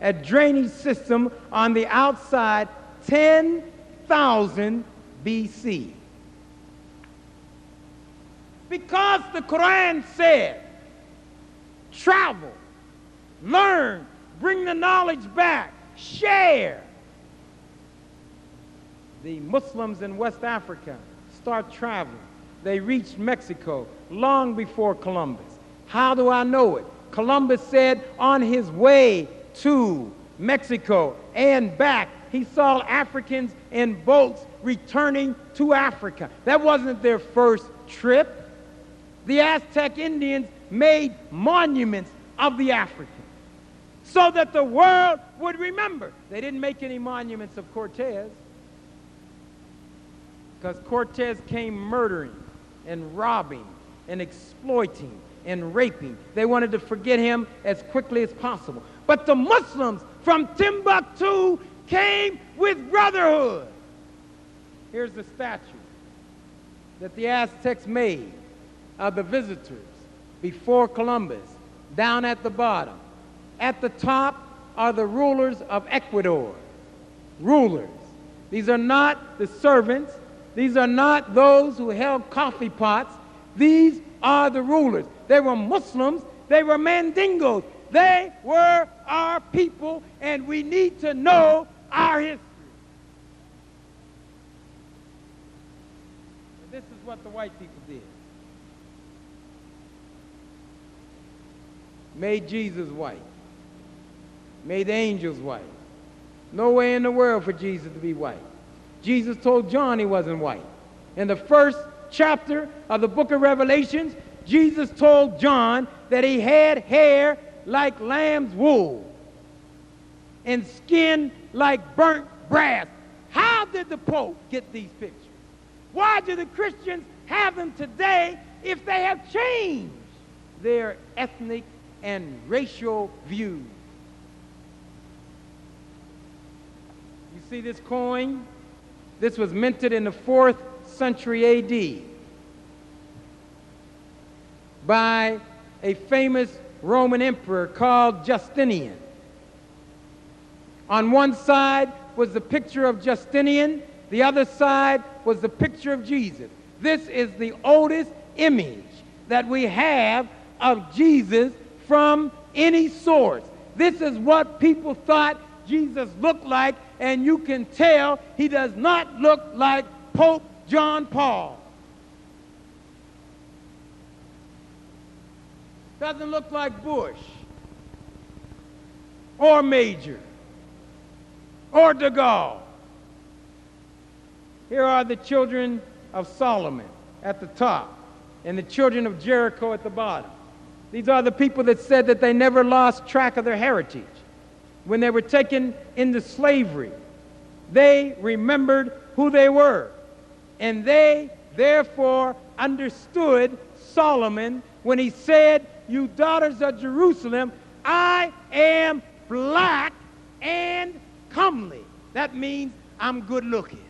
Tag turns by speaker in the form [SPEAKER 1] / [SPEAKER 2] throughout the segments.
[SPEAKER 1] a drainage system on the outside 10,000 BC. Because the Quran said, travel, learn, bring the knowledge back, share. The Muslims in West Africa start traveling. They reached Mexico long before Columbus. How do I know it? Columbus said on his way to Mexico and back, he saw Africans in boats returning to Africa. That wasn't their first trip. The Aztec Indians made monuments of the Africans so that the world would remember. They didn't make any monuments of Cortez because Cortez came murdering and robbing and exploiting and raping. They wanted to forget him as quickly as possible. But the Muslims from Timbuktu came with brotherhood. Here's the statue that the Aztecs made of the visitors before Columbus, down at the bottom. At the top are the rulers of Ecuador. Rulers. These are not the servants. These are not those who held coffee pots. These are the rulers. They were Muslims. They were Mandingos. They were our people, and we need to know our history. This is what the white people did. Made Jesus white. Made the angels white. No way in the world for Jesus to be white. Jesus told John he wasn't white. In the first chapter of the book of Revelations, Jesus told John that he had hair like lamb's wool and skin like burnt brass. How did the Pope get these pictures? Why do the Christians have them today if they have changed their ethnic and racial views? You see this coin? This was minted in the 4th century A.D. by a famous Roman emperor called Justinian. On one side was the picture of Justinian, the other side was the picture of Jesus. This is the oldest image that we have of Jesus from any source. This is what people thought Jesus looked like, and you can tell he does not look like Pope John Paul. Doesn't look like Bush or Major or de Gaulle. Here are the children of Solomon at the top and the children of Jericho at the bottom. These are the people that said that they never lost track of their heritage. When they were taken into slavery, they remembered who they were. And they therefore understood Solomon when he said, "You daughters of Jerusalem, I am black and comely." That means I'm good looking.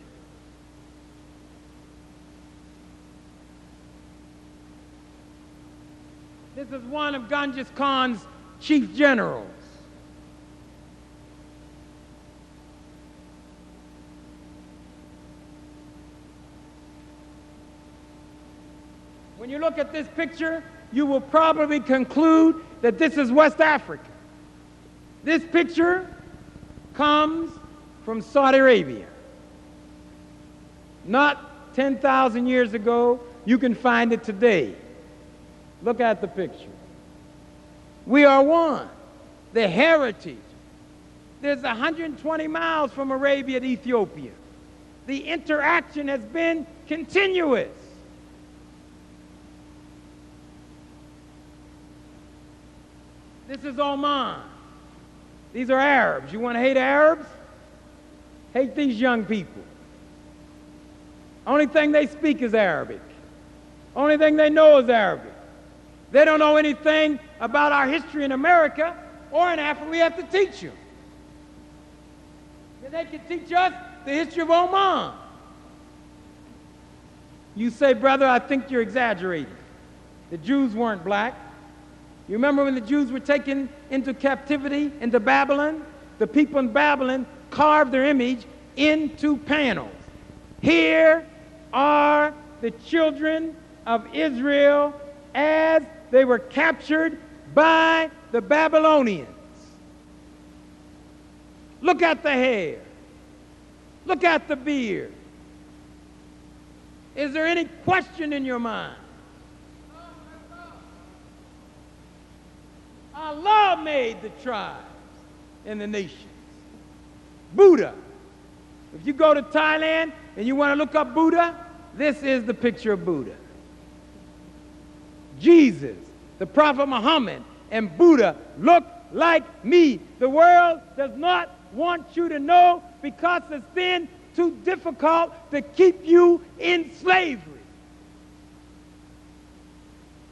[SPEAKER 1] This is one of Genghis Khan's chief generals. When you look at this picture, you will probably conclude that this is West Africa. This picture comes from Saudi Arabia. Not 10,000 years ago. You can find it today. Look at the picture. We are one. The heritage. There's 120 miles from Arabia to Ethiopia. The interaction has been continuous. This is Oman. These are Arabs. You want to hate Arabs? Hate these young people. Only thing they speak is Arabic. Only thing they know is Arabic. They don't know anything about our history in America or in Africa. We have to teach them. And they can teach us the history of Oman. You say, brother, I think you're exaggerating. The Jews weren't black. You remember when the Jews were taken into captivity into Babylon? the people in Babylon carved their image into panels. Here are the children of Israel as they were captured by the Babylonians. Look at the hair. Look at the beard. Is there any question in your mind? Allah made the tribes and the nations. Buddha. If you go to Thailand and you want to look up Buddha, this is the picture of Buddha. Jesus, the Prophet Muhammad, and Buddha look like me. The world does not want you to know because it's then too difficult to keep you in slavery.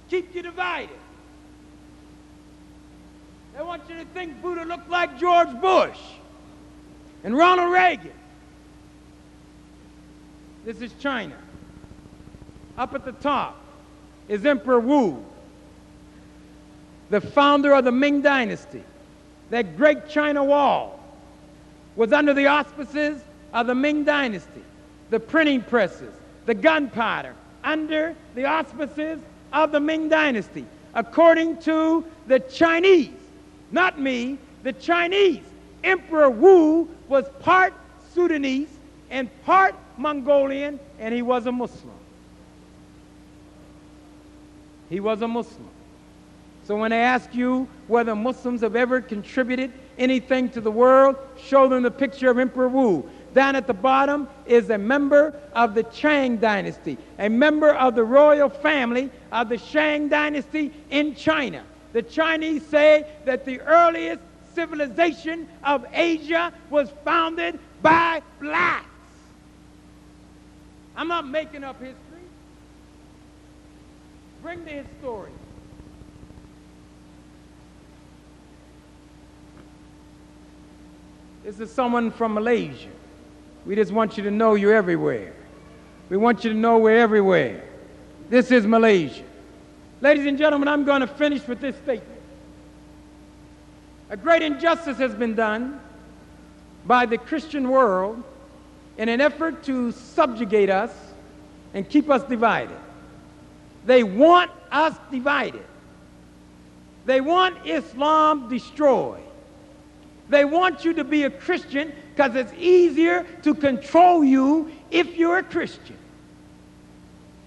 [SPEAKER 1] Keep you divided. They want you to think Buddha looked like George Bush and Ronald Reagan. This is China. Up at the top is Emperor Wu, the founder of the Ming Dynasty. That great China Wall was under the auspices of the Ming Dynasty. The printing presses, the gunpowder, under the auspices of the Ming Dynasty. According to the Chinese, not me, the Chinese, Emperor Wu was part Sudanese and part Mongolian, and he was a Muslim. He was a Muslim. So when they ask you whether Muslims have ever contributed anything to the world, show them the picture of Emperor Wu. Down at the bottom is a member of the Chang Dynasty, a member of the royal family of the Shang Dynasty in China. The Chinese say that the earliest civilization of Asia was founded by blacks. I'm not making up history. Bring the historian. This is someone from Malaysia. We just want you to know you're everywhere. We want you to know we're everywhere. This is Malaysia. Ladies and gentlemen, I'm going to finish with this statement. A great injustice has been done by the Christian world in an effort to subjugate us and keep us divided. They want us divided. They want Islam destroyed. They want you to be a Christian because it's easier to control you if you're a Christian.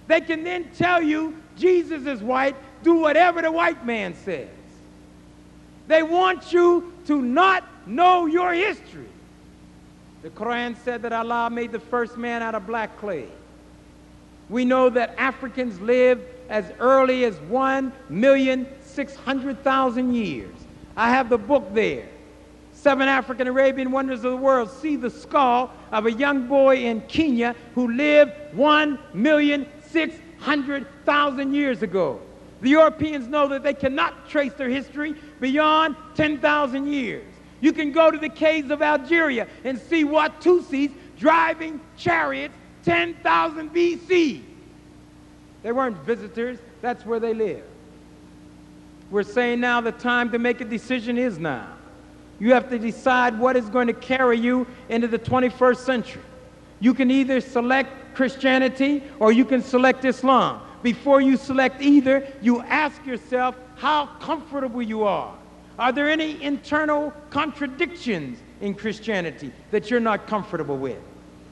[SPEAKER 1] They can then tell you Jesus is white, do whatever the white man says. They want you to not know your history. The Quran said that Allah made the first man out of black clay. We know that Africans lived as early as 1,600,000 years. I have the book there. 7 African Arabian Wonders of the World. See the skull of a young boy in Kenya who lived 1,600,000 years ago. The Europeans know that they cannot trace their history beyond 10,000 years. You can go to the caves of Algeria and see Watusis driving chariots 10,000 BC. They weren't visitors, that's where they lived. We're saying now the time to make a decision is now. You have to decide what is going to carry you into the 21st century. You can either select Christianity or you can select Islam. Before you select either, you ask yourself how comfortable you are. Are there any internal contradictions in Christianity that you're not comfortable with?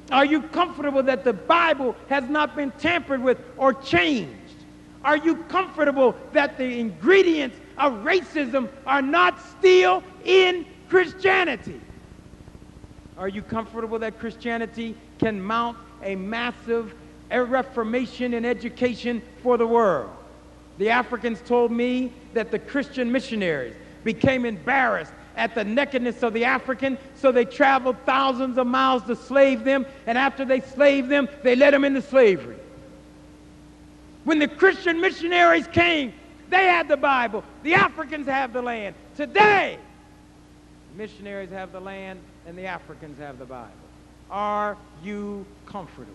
[SPEAKER 1] Are you comfortable that the Bible has not been tampered with or changed? Are you comfortable that the ingredients of racism are not still in Christianity? Are you comfortable that Christianity can mount a massive reformation in education for the world? The Africans told me that the Christian missionaries became embarrassed at the nakedness of the African, so they traveled thousands of miles to slave them, and after they slaved them, they let them into slavery. When the Christian missionaries came, they had the Bible. The Africans have the land. Today, missionaries have the land and the Africans have the Bible. Are you comfortable?